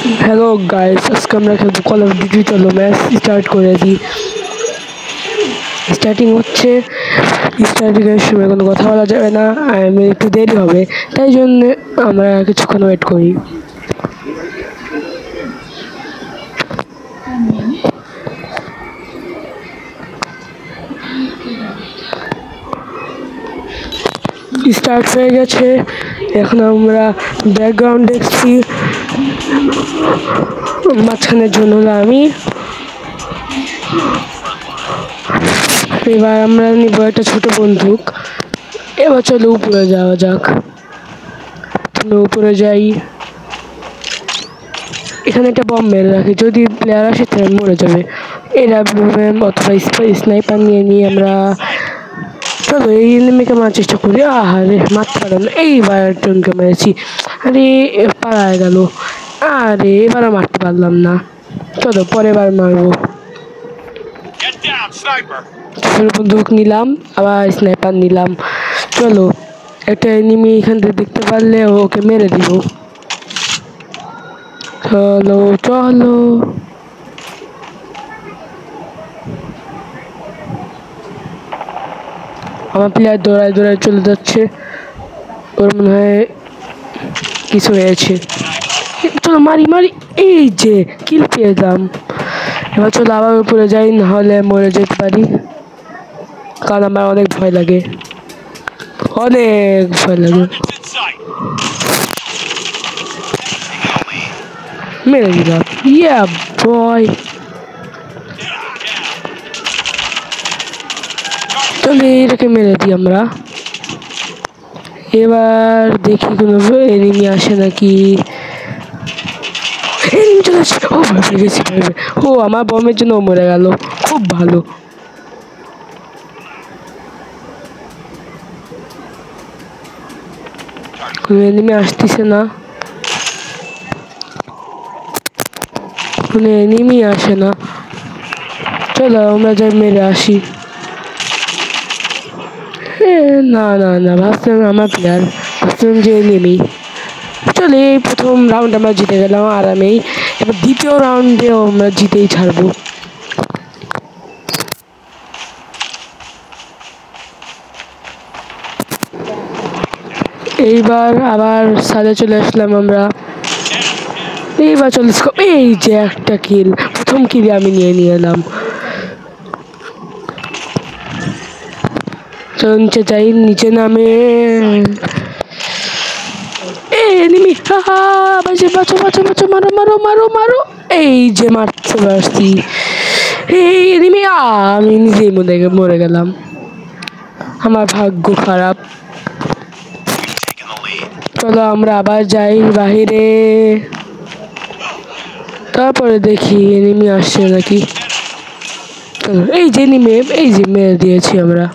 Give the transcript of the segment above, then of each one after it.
Hello guys, আজকে আমরা খেলবো কল অফ ডিউটি। চলো ম্যাচ স্টার্ট করে দিই। স্টার্টিং হচ্ছে। স্টার্টিংয়ের সময় কোনো কথা বলা যাবে না, একটু দেরি হবে, তাই জন্য আমরা কিছুক্ষণ ওয়েট করি। স্টার্ট হয়ে গেছে। এখন আমরা ব্যাকগ্রাউন্ড দেখছি। মাঝখানের জন্য আমি এবার আমরা নিব একটা ছোট বন্দুক। এবার চলো উপরে যাওয়া যাক। উপরে যাই। এখানে একটা বম মেরে রাখি, যদি প্লেয়ার আসে তাহলে মরে যাবে। এরা অথবা স্নাইপার নিয়ে আমরা চলো এই এনিমিকে মারার চেষ্টা করি। আরে মারতে পারলাম না, এইবার টনকে মেরেছি। আরে পালায় গেল। আরে এবারও মারতে পারলাম না। চলো পরের বার মারবো। বন্দুক নিলাম, আবার স্নাইপার নিলাম। চলো একটা এনিমি এখান থেকে দেখতে পারলে ওকে মেরে দিব। চলো চলো। আমার প্লেয়ার দৌড়ায় দৌড়ায় চলে যাচ্ছে, ওর মনে হয় কিছু হয়েছে। চলো মারি মারি, এই যে কিল পেলাম। এবার চলো আবার উপরে যাই, নাহলে মরে যেতে পারি, কারণ আমার অনেক ভয় লাগে, অনেক ভয় লাগে। মেরে দিলাম, ইয়া বয়। চলো এটাকে মেরে দিই আমরা। এবার দেখি কোনো এনিমি আসে নাকি। এনিমি চলে আসছে। ও ভয় পেয়ে গেছি, ও আমার বমের জন্য ও মরে গেল, খুব ভালো। কোনো এনিমি আসতেছে না, কোনো এনিমি আসে না। চলো আমরা যাই মেরে আসি। না না না, ভাবছিলাম আমার প্লেয়ার, ভাবছিলাম যে এনিমি। চলে এই প্রথম রাউন্ড আমরা জিতে গেলাম আরামেই। এবার দ্বিতীয় রাউন্ডেও আমরা জিতেই ছাড়বো। এইবার আবার সাদে চলে আসলাম আমরা। এইবার চলে এই যে একটা কিল, প্রথম কিল আমি নিয়ে এলাম। চলো নিচে যাই, নিচে নামে এনিমি। বাঁচো বাঁচো বাঁচো বাঁচো, মারো মারো মারো মারো। এই যে মারতে পারছি। এই এনিমি, আমি নিজেই মরে গেলাম, আমার ভাগ্য খারাপ। চলো আমরা আবার যাই বাহিরে, তারপরে দেখি এনিমি আসছে নাকি। চলো এই যে এনিমি, এই যে মেরে দিয়েছি আমরা।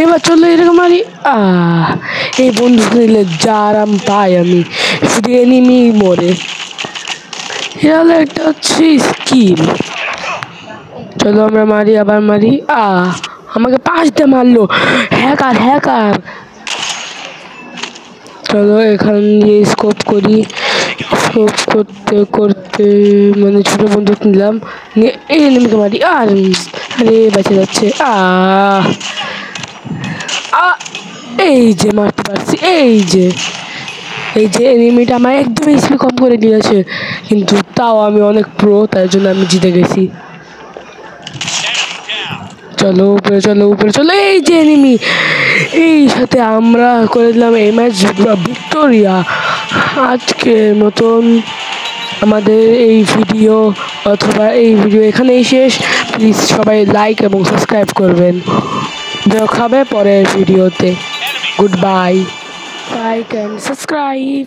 এবার চলো এরকম মারি। এই বন্দুক নিলে যা আরাম পাই আমি, শুধু এনিমি মরে। এহলো একটা হচ্ছে স্কিল। চলো আমরা মারি, আবার মারি। আমাকে 5টা মারলো, হ্যাকার হ্যাকার। চলো এখান দিয়ে স্কোপ করি। স্কোপ করতে করতে মানে ছোট বন্দুক নিলাম, নিয়ে এই এনিমিকে মারি। আরে বেঁচে যাচ্ছে। এই যে মারতে পারছি। এই যে এনিমিটা আমার একদম এসপি কম করে দিয়েছে, কিন্তু তাও আমি অনেক প্রো, তার জন্য আমি জিতে গেছি। চলো উপরে চলো উপরে চলো। এই যে এনিমি, এই সাথে আমরা করে দিলাম এই ম্যাচ ভিক্টোরিয়া। আজকের মতন আমাদের এই ভিডিও এখানেই শেষ। প্লিজ সবাই লাইক এবং সাবস্ক্রাইব করবেন। দেখা হবে পরের ভিডিওতে। Good bye, like and subscribe.